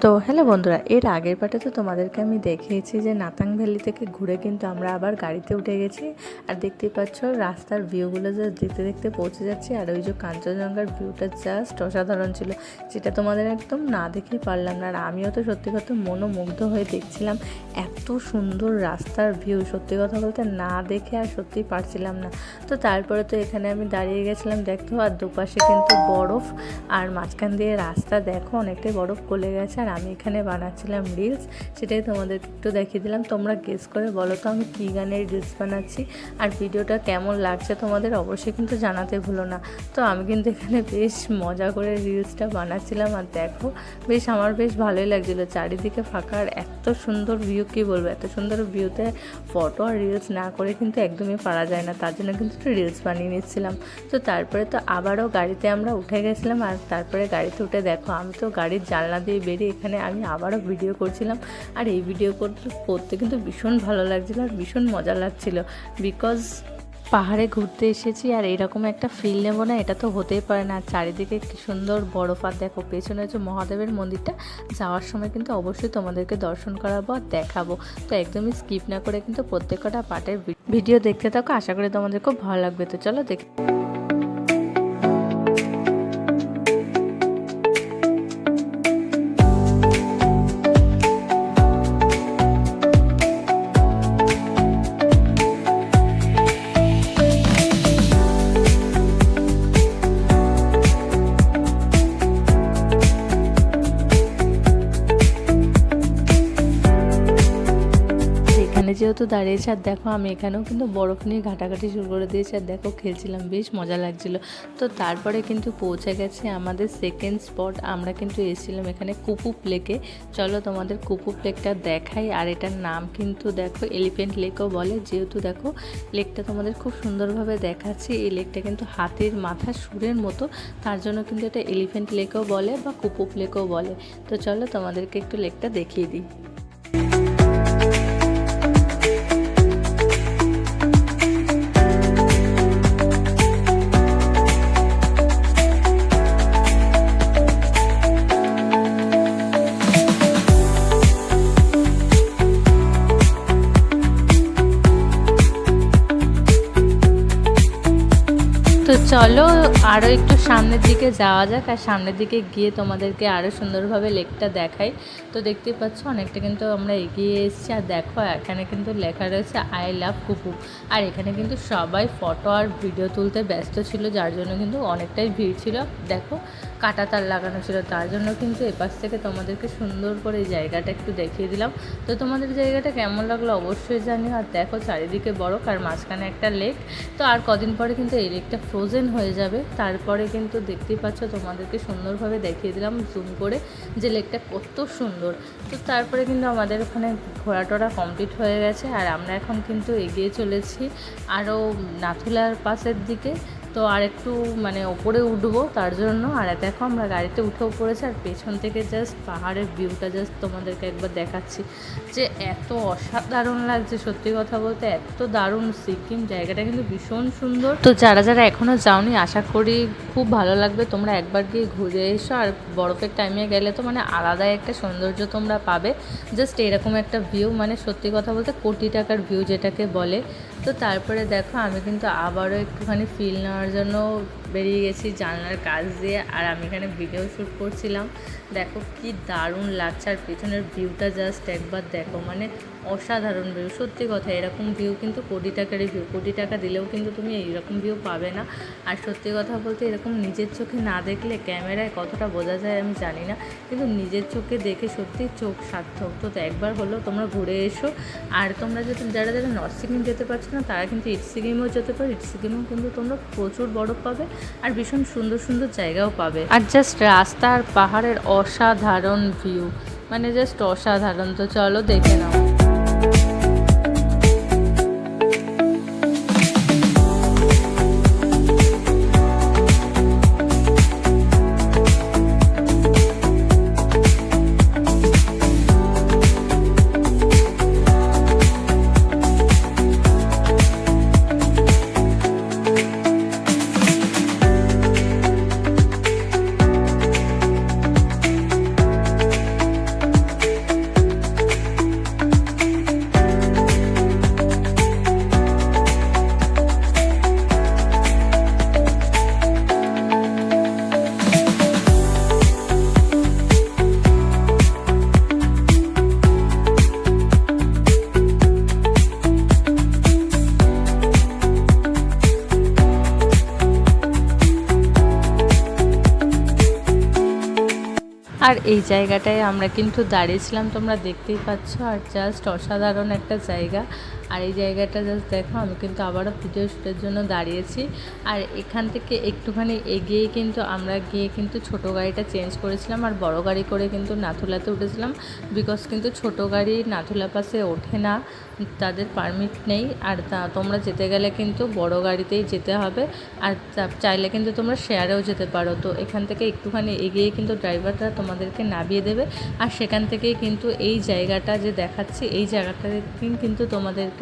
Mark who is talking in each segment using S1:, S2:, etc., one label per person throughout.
S1: তো হ্যালো বন্ধুরা, এর আগের পার্টে তো তোমাদেরকে আমি দেখিয়েছি যে নাতাং ভ্যালি থেকে ঘুরে কিন্তু আমরা আবার গাড়িতে উঠে গেছি। আর দেখতেই পাচ্ছ রাস্তার ভিউগুলো জাস্ট দেখতে দেখতে পৌঁছে যাচ্ছি। আর ওই যে কাঞ্চনজঙ্ঘার ভিউটা জাস্ট অসাধারণ ছিল, যেটা তোমাদের একদম না দেখেই পারলাম না। আর আমিও তো সত্যি কথা মনোমুগ্ধ হয়ে দেখছিলাম, এত সুন্দর রাস্তার ভিউ, সত্যি কথা বলতে না দেখে আর সত্যিই পারছিলাম না। তো তারপরে তো এখানে আমি দাঁড়িয়ে গেছিলাম, দেখো আর দুপাশে কিন্তু বরফ, আর মাঝখান দিয়ে রাস্তা দেখো অনেকটাই বরফ গলে গেছে। আর আমি এখানে বানাচ্ছিলাম রিলস, সেটাই তোমাদেরকে একটু দেখিয়ে দিলাম। তোমরা গেস করে বলো তো আমি কী গানের রিলস বানাচ্ছি, আর ভিডিওটা কেমন লাগছে তোমাদের অবশ্যই কিন্তু জানাতে ভুলো না। তো আমি কিন্তু এখানে বেশ মজা করে রিলসটা বানাচ্ছিলাম, আর দেখো আমার বেশ ভালোই লাগছিলো। চারিদিকে ফাঁকা আর এত সুন্দর ভিউ, কী বলবো, এত সুন্দর ভিউতে ফটো আর রিলস না করে কিন্তু একদমই পারা যায় না, তার জন্য কিন্তু একটু রিলস বানিয়ে নিচ্ছিলাম। তো তারপরে তো আবারও গাড়িতে আমরা উঠে গেছিলাম, আর তারপরে গাড়িতে উঠে দেখো আমি তো গাড়ির জানলা দিয়ে বেরিয়ে এখানে আমি আবারও ভিডিও করছিলাম। আর এই ভিডিও করতে কিন্তু ভীষণ ভালো লাগছিলো আর ভীষণ মজা লাগছিলো, বিকজ পাহাড়ে ঘুরতে এসেছি আর এরকম একটা ফিল নেবো না, এটা তো হতেই পারে না। চারিদিকে কি সুন্দর বরফ, আর দেখো পেছনে হচ্ছে মহাদেবের মন্দিরটা, যাওয়ার সময় কিন্তু অবশ্যই তোমাদেরকে দর্শন করাবো আর দেখাবো। তো একদমই স্কিপ না করে কিন্তু প্রত্যেকটা পার্টের ভিডিও দেখতে থাকো, আশা করি তোমাদের খুব ভালো লাগবে। তো চলো দেখ। যেহেতু দাঁড়িয়েছে, আর দেখো আমি এখানেও কিন্তু বরফ নিয়ে ঘাটাঘাটি শুরু করে দিয়েছি, আর দেখো খেলছিলাম, বেশ মজা লাগছিল। তো তারপরে কিন্তু পৌঁছে গেছে আমাদের সেকেন্ড স্পট, আমরা কিন্তু এসেছিলাম এখানে কুপুপ লেকে। চলো তোমাদের কুপুপ লেকটা দেখাই। আর এটার নাম কিন্তু দেখো এলিফ্যান্ট লেকও বলে, যেহেতু দেখো লেকটা তোমাদের খুব সুন্দরভাবে দেখাচ্ছি। এই লেকটা কিন্তু হাতির মাথা সুরের মতো, তার জন্য কিন্তু এটা এলিফ্যান্ট লেকও বলে বা কুপুপ লেকও বলে। তো চলো তোমাদেরকে একটু লেকটা দেখিয়ে দিই। তো চলো আরও একটু সামনের দিকে যাওয়া যাক, আর সামনের দিকে গিয়ে তোমাদেরকে আরও সুন্দরভাবে লেকটা দেখাই। তো দেখতেই পাচ্ছ অনেকটা কিন্তু আমরা এগিয়ে এসেছি, আর দেখো এখানে কিন্তু লেখা রয়েছে আই লাভ কুপুপ। আর এখানে কিন্তু সবাই ফটো আর ভিডিও তুলতে ব্যস্ত ছিল, যার জন্য কিন্তু অনেকটাই ভিড় ছিল। দেখো কাঁটাতার লাগানো ছিল, তার জন্য কিন্তু এপাশ থেকে তোমাদেরকে সুন্দর করে এই জায়গাটা একটু দেখিয়ে দিলাম। তো তোমাদের জায়গাটা কেমন লাগলো অবশ্যই জানিও। আর দেখো চারিদিকে বরফ আর মাঝখানে একটা লেক। তো আর কদিন পরে কিন্তু এই লেকটা ফ্রোজেন হয়ে যাবে, তারপরে কিন্তু দেখতেই পাচ্ছ তোমাদেরকে সুন্দরভাবে দেখিয়ে দিলাম জুম করে যে লেকটা কত সুন্দর। তো তারপরে কিন্তু আমাদের ওখানে ঘোরাটোরা কমপ্লিট হয়ে গেছে, আর আমরা এখন কিন্তু এগিয়ে চলেছি আরও নাথুলার পাশের দিকে। তো আর একটু মানে ওপরে উঠবো তার জন্য। আর দেখো আমরা গাড়িতে উঠেও পড়েছি, আর পেছন থেকে জাস্ট পাহাড়ের ভিউটা জাস্ট তোমাদেরকে একবার দেখাচ্ছি, যে এত অসাধারণ লাগছে। সত্যি কথা বলতে এত দারুণ, সিকিম জায়গাটা কিন্তু ভীষণ সুন্দর। তো যারা যারা এখনও যাওনি আশা করি খুব ভালো লাগবে, তোমরা একবার গিয়ে ঘুরে এসো। আর বরফের টাইমে গেলে তো মানে আলাদাই একটা সৌন্দর্য তোমরা পাবে, জাস্ট এরকম একটা ভিউ, মানে সত্যি কথা বলতে কোটি টাকার ভিউ যেটাকে বলে। তো তারপরে দেখো আমি কিন্তু আবারও একটুখানি ফিল নেওয়ার জন্য বেরিয়ে গেছি জানলার কাছ দিয়ে, আর আমি এখানে ভিডিও শ্যুট করছিলাম। দেখো কি দারুণ লাগছে, আর পেছনের ভিউটা জাস্ট একবার দেখো, মানে অসাধারণ ভিউ। সত্যি কথা এরকম ভিউ কিন্তু কোটি টাকারই ভিউ, কোটি টাকা দিলেও কিন্তু তুমি এইরকম ভিউ পাবে না। আর সত্যি কথা বলতে এরকম নিজের চোখে না দেখলে ক্যামেরায় কতটা বোঝা যায় আমি জানি না, কিন্তু নিজের চোখে দেখে সত্যি চোখ সার্থক। তো একবার হলেও তোমরা ঘুরে এসো। আর তোমরা যদি যারা যারা নর্থ সিকিম যেতে পারছো না, তারা কিন্তু ইস্ট সিকিমেও যেতে পারো। ইস্ট সিকিমেও কিন্তু তোমরা প্রচুর বরফ পাবে আর ভীষণ সুন্দর সুন্দর জায়গাও পাবে। আর জাস্ট রাস্তা আর পাহাড়ের অসাধারণ ভিউ, মানে জাস্ট অসাধারণ। তো চলো দেখে নাও। এই জায়গাটায় আমরা কিন্তু দাঁড়িয়েছিলাম, তোমরা দেখতেই পাচ্ছ। আর জাস্ট অসাধারণ একটা জায়গা। আর এই জায়গাটা জাস্ট দেখো, আমি কিন্তু আবারও ভিডিও শ্যুটের জন্য দাঁড়িয়েছি। আর এখান থেকে একটুখানি এগিয়েই কিন্তু আমরা গিয়ে কিন্তু ছোট গাড়িটা চেঞ্জ করেছিলাম আর বড় গাড়ি করে কিন্তু নাথুলাতে উঠেছিলাম। বিকজ কিন্তু ছোট গাড়ি নাথুলা পাসে ওঠে না, তাদের পারমিট নেই। আর তোমরা যেতে গেলে কিন্তু বড় গাড়িতেই যেতে হবে। আর চাইলে কিন্তু তোমরা শেয়ারেও যেতে পারো। তো এখান থেকে একটুখানি এগিয়ে কিন্তু ড্রাইভাররা তোমাদেরকে নামিয়ে দেবে। আর সেখান থেকেই কিন্তু এই জায়গাটা যে দেখাচ্ছি, এই জায়গাটাতে কিন্তু তোমাদেরকে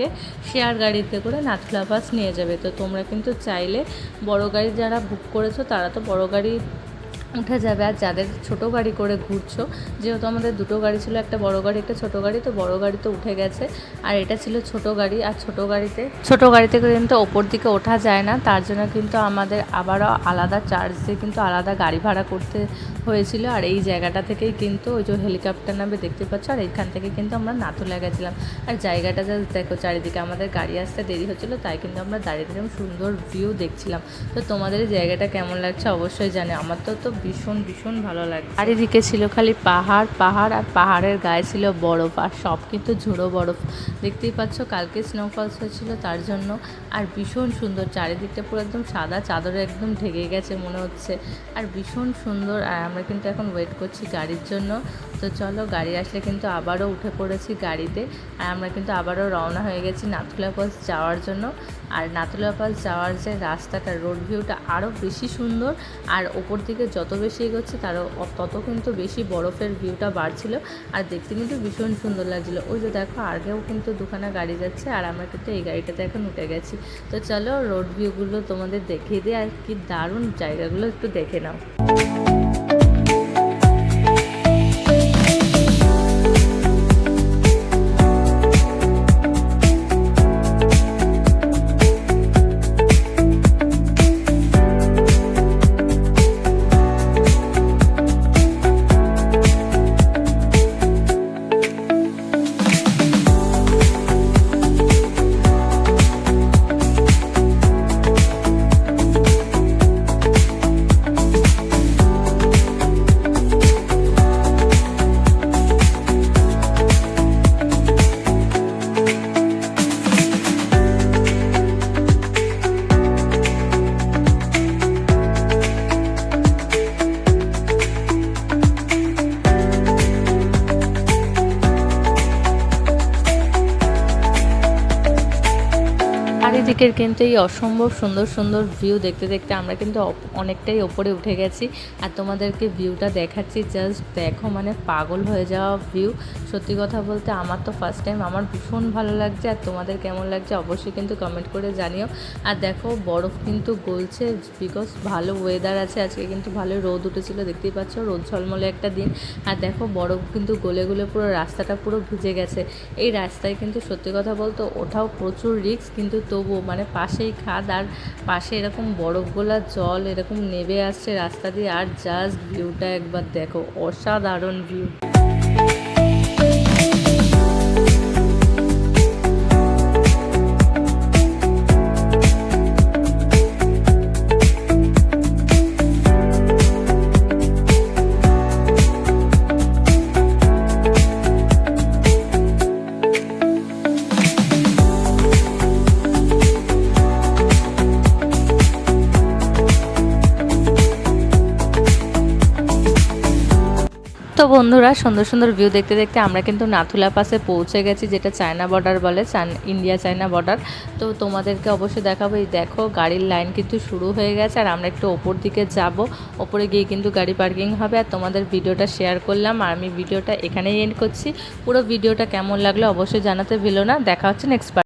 S1: শেয়ার গাড়িতে করে নাথুলা পাস নিয়ে যাবে। তো তোমরা কিন্তু চাইলে বড় গাড়ি যারা বুক করেছো তারা তো বড় গাড়ি উঠে যাবে। আর যাদের ছোট গাড়ি করে ঘুরছো, যেহেতু আমাদের দুটো গাড়ি ছিল, একটা বড় গাড়ি একটা ছোট গাড়ি, তো বড় গাড়ি তো উঠে গেছে আর এটা ছিল ছোট গাড়ি। আর ছোট গাড়িতে কিন্তু ওপর দিকে ওঠা যায় না, তার জন্য কিন্তু আমাদের আবারও আলাদা চার্জ দিয়ে কিন্তু আলাদা গাড়ি ভাড়া করতে হয়েছিল। আর এই জায়গাটা থেকেই কিন্তু ওই যে হেলিকপ্টার নামে দেখতে পাচ্ছ, আর এইখান থেকে কিন্তু আমরা নাথুলা গেছিলাম। আর জায়গাটা জাস্ট দেখো, চারিদিকে আমাদের গাড়ি আসতে দেরি হচ্ছিলো, তাই কিন্তু আমরা দাঁড়িয়ে সুন্দর ভিউ দেখছিলাম। তো তোমাদের এই জায়গাটা কেমন লাগছে অবশ্যই জানে, আমার তো ভীষণ ভীষণ ভালো লাগে। আর এদিকে ছিল খালি পাহাড় পাহাড়, আর পাহাড়ের গায়ে ছিল বরফ, আর সব কিন্তু ঝুড়ো বরফ। দেখতেই পাচ্ছ কালকে স্নোফলস হয়েছিল তার জন্য। আর ভীষণ সুন্দর, চারিদিকটা পুরো একদম সাদা চাদরে একদম ঢেকে গেছে মনে হচ্ছে। আর ভীষণ সুন্দর। আর আমরা কিন্তু এখন ওয়েট করছি গাড়ির জন্য। তো চলো, গাড়ি আসলে কিন্তু আবারও উঠে পড়েছি গাড়িতে। আর আমরা কিন্তু আবারও রওনা হয়ে গেছি নাথুলা পাস যাওয়ার জন্য। আর নাথুলা পাস যাওয়ার যে রাস্তাটা, রোড ভিউটা আরও বেশি সুন্দর। আর ওপর দিকে যত বেশি এগোচ্ছে তত কিন্তু বেশি বরফের ভিউটা বাড়ছিল। আর দেখতে কিন্তু ভীষণ সুন্দর লাগছিলো। ওই যে দেখো, আগেও কিন্তু দুখানা গাড়ি যাচ্ছে, আর আমরা কিন্তু এই গাড়িটাতে এখন উঠে গেছি। তো চলো, রোড ভিউগুলো তোমাদের দেখিয়ে দিই। আর কি দারুণ জায়গাগুলো একটু দেখে নাও। চারিদিকের কিন্তু এই অসম্ভব সুন্দর সুন্দর ভিউ দেখতে দেখতে আমরা কিন্তু অনেকটাই ওপরে উঠে গেছি। আর তোমাদেরকে ভিউটা দেখাচ্ছি, জাস্ট দেখো, মানে পাগল হয়ে যাওয়া ভিউ। সত্যি কথা বলতে আমার তো ফার্স্ট টাইম, আমার ভীষণ ভালো লাগছে। আর তোমাদের কেমন লাগছে অবশ্যই কিন্তু কমেন্ট করে জানিও। আর দেখো, বরফ কিন্তু গলছে, বিকজ ভালো ওয়েদার আছে আজকে, কিন্তু ভালো রোদ উঠেছিল, দেখতেই পাচ্ছ, রোদ ঝলমলে একটা দিন। আর দেখো, বরফ কিন্তু গলে গলে পুরো রাস্তাটা পুরো ভিজে গেছে। এই রাস্তায় কিন্তু সত্যি কথা বলতে ওঠাও প্রচুর রিস্ক, কিন্তু তবুও মানে পাশেই খাদ, আর পাশে এরকম বরফ গোলা জল এরকম নেমে আসছে রাস্তা দিয়ে। আর জাস্ট ভিউটা একবার দেখো, অসাধারণ ভিউ। তো বন্ধুরা, সুন্দর সুন্দর ভিউ দেখতে দেখতে আমরা কিন্তু নাথুলা পাসে পৌঁছে গেছি, যেটা চায়না বর্ডার বলে, ইন্ডিয়া চায়না বর্ডার। তো তোমাদেরকে অবশ্যই দেখাবো। এই দেখো, গাড়ির লাইন কিন্তু শুরু হয়ে গেছে। আর আমরা একটু ওপর দিকে যাব, ওপরে গিয়ে কিন্তু গাড়ি পার্কিং হবে। আর তোমাদের ভিডিওটা শেয়ার করলাম, আর আমি ভিডিওটা এখানেই এন্ড করছি। পুরো ভিডিওটা কেমন লাগলো অবশ্যই জানাতে ভুলো না। দেখা হচ্ছে নেক্সট